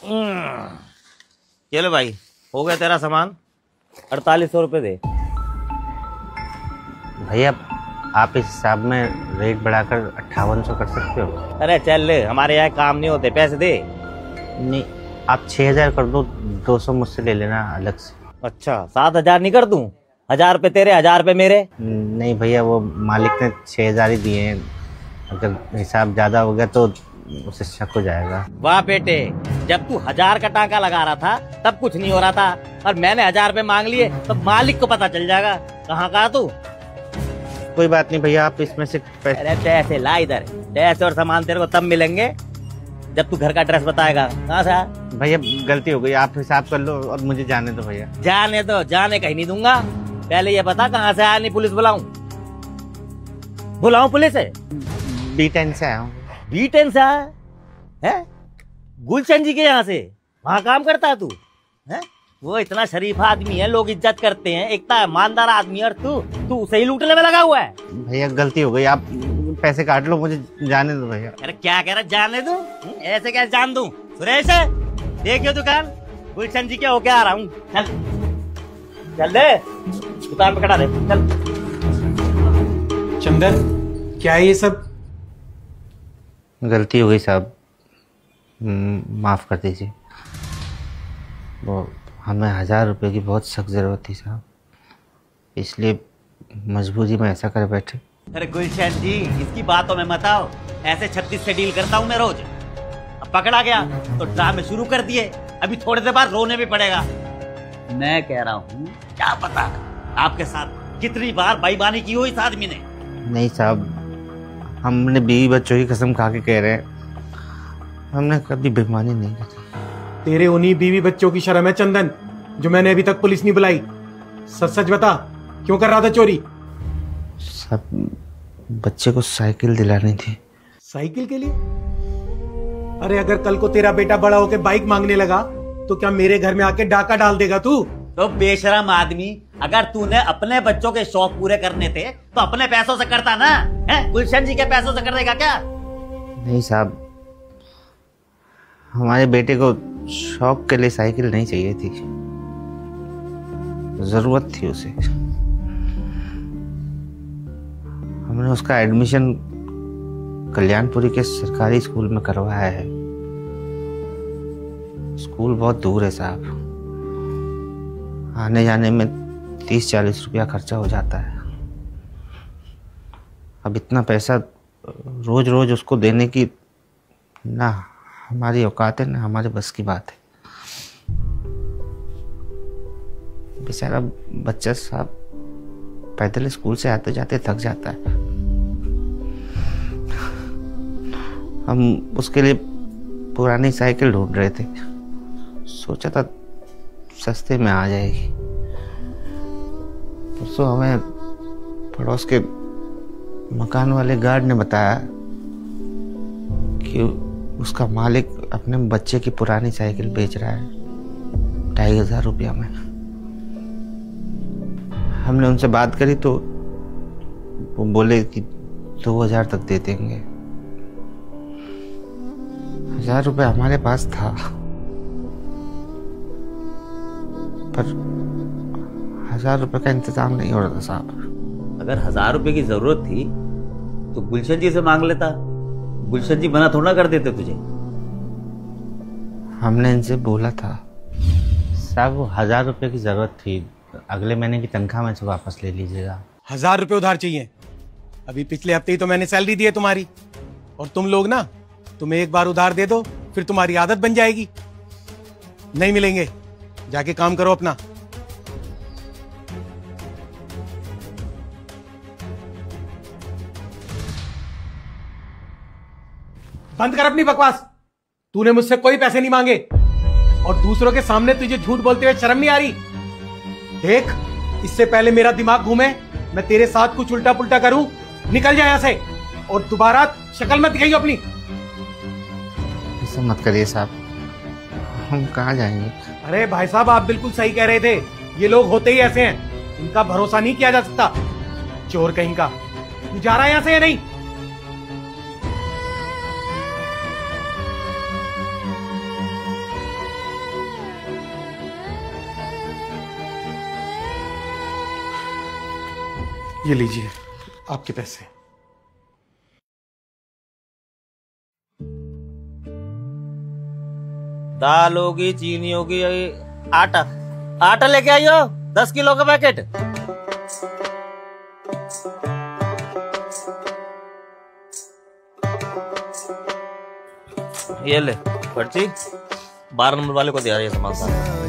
चलो भाई, हो गया तेरा सामान। 4800 रुपये दे। भैया आप इस हिसाब में रेट बढ़ाकर 5800 कर सकते हो? अरे चल ले, हमारे यहाँ काम नहीं होते, पैसे दे। नहीं, आप 6000 कर दो, 200 मुझसे ले लेना अलग से। अच्छा 7000 नहीं कर दूं? 1000 रुपये तेरे, 1000 रुपये मेरे। नहीं भैया, वो मालिक ने 6000 ही दिए हैं, अगर हिसाब ज्यादा हो गया तो उसे शक हो जाएगा। वाह बेटे, जब तू 1000 का टाका लगा रहा था तब कुछ नहीं हो रहा था, और मैंने 1000 रुपये मांग लिए तो मालिक को पता चल जाएगा। कहाँ का तू? कोई बात नहीं भैया, आप इसमें से पैसे। अरे पैसे ला इधर, पैसे और सामान तेरे को तब मिलेंगे जब तू घर का एड्रेस बताएगा। कहाँ से? भैया गलती हो गई, आप हिसाब कर लो और मुझे जाने दो भैया। जाने दो? जाने कहीं नहीं दूंगा। पहले ये बता कहाँ से आया, नहीं पुलिस बुलाऊं? बुलाऊं पुलिस है? B10 से आया हूँ। B10 से आया है? गुलशन जी के यहाँ से? वहाँ काम करता है तू? है? वो इतना शरीफ आदमी है, लोग इज्जत करते हैं, इतना ईमानदार आदमी है, और तू उसे ही लूटने में लगा हुआ है। भैया गलती हो गई, आप पैसे काट लो, मुझे जाने दो भैया। अरे क्या कह रहा, जाने दूं? ऐसे कैसे जान दूं? सुरेश देखियो दुकान, गुलशन जी के होके आ रहा हूँ। चल चल दे, दुकान पे खड़ा दे, चल। चंदन क्या है ये सब? गलती हो गई साहब, माफ़ कर दीजिए। वो हमें 1000 रुपये की बहुत सख्त ज़रूरत थी साहब, इसलिए मजबूरी में ऐसा कर बैठे। अरे गुलशन जी, इसकी बातों में मत आओ, ऐसे 36 से डील करता हूँ मैं रोज। अब पकड़ा गया तो ड्रामे शुरू कर दिए, अभी थोड़ी देर बाद रोने भी पड़ेगा। मैं कह रहा हूँ, क्या पता आपके साथ कितनी बार बेईमानी की हो इस आदमी ने। नहीं साहब, हमने बीवी बच्चों की कसम खा के कह रहे हैं, हमने कभी बेईमानी नहीं की। तेरे उन्हीं बीवी बच्चों की शर्म है चंदन, जो मैंने अभी तक पुलिस नहीं बुलाई। सच सच बता, क्यों कर रहा था चोरी? सब बच्चे को साइकिल दिलानी थी। साइकिल के लिए? अरे अगर कल को तेरा बेटा बड़ा होके बाइक मांगने लगा तो क्या मेरे घर में आके डाका डाल देगा तू? तो बेशरम आदमी, अगर तूने अपने बच्चों के शौक पूरे करने थे तो अपने पैसों से करता ना, है? गुलशन जी के पैसों से कर देगा क्या? नहीं साहब, हमारे बेटे को शौक के लिए साइकिल नहीं चाहिए थी, जरूरत थी उसे। हमने उसका एडमिशन कल्याणपुरी के सरकारी स्कूल में करवाया है। स्कूल बहुत दूर है साहब, आने जाने में 30-40 रुपया खर्चा हो जाता है। अब इतना पैसा रोज रोज उसको देने की ना हमारी औकात है, ना हमारे बस की बात है। बेचारा बच्चा साहब पैदल स्कूल से आते जाते थक जाता है। हम उसके लिए पुरानी साइकिल ढूंढ रहे थे, सोचा था सस्ते में आ जाएगी। परसों हमें पड़ोस के मकान वाले गार्ड ने बताया कि उसका मालिक अपने बच्चे की पुरानी साइकिल बेच रहा है 2500 रुपया में। हमने उनसे बात करी तो वो बोले कि 2000 तक दे देंगे। 1000 रुपये हमारे पास था, पर 1000 रुपये का इंतजाम नहीं हो रहा था साहब। अगर 1000 रुपये की जरूरत थी तो गुलशन जी से मांग लेता, गुलशन जी मना थोड़ा कर देते तुझे। हमने इनसे बोला था साहब, वो 1000 रुपये की जरूरत थी, अगले महीने की तनख्वाह में से वापस ले लीजिएगा। 1000 रुपये उधार चाहिए? अभी पिछले हफ्ते ही तो मैंने सैलरी दी है तुम्हारी। और तुम लोग ना, तुम्हें एक बार उधार दे दो फिर तुम्हारी आदत बन जाएगी। नहीं मिलेंगे, जाके काम करो अपना। बंद कर अपनी बकवास। तूने मुझसे कोई पैसे नहीं मांगे, और दूसरों के सामने तुझे झूठ बोलते हुए शर्म नहीं आ रही? देख, इससे पहले मेरा दिमाग घूमे, मैं तेरे साथ कुछ उल्टा पुल्टा करूं, निकल जा यहां से, और दोबारा शक्ल मत दिखाइयो अपनी। ऐसा मत करिए साहब, हम कहाँ जाएंगे? अरे भाई साहब, आप बिल्कुल सही कह रहे थे, ये लोग होते ही ऐसे हैं, इनका भरोसा नहीं किया जा सकता। चोर कहीं का। तू जा रहा है यहां से या नहीं? ये लीजिए आपके पैसे। दाल होगी, चीनी होगी, आटा आटा लेके आइयो 10 किलो का पैकेट। ये ले पर्ची, 12 नंबर वाले को दे रही है सामान सारा।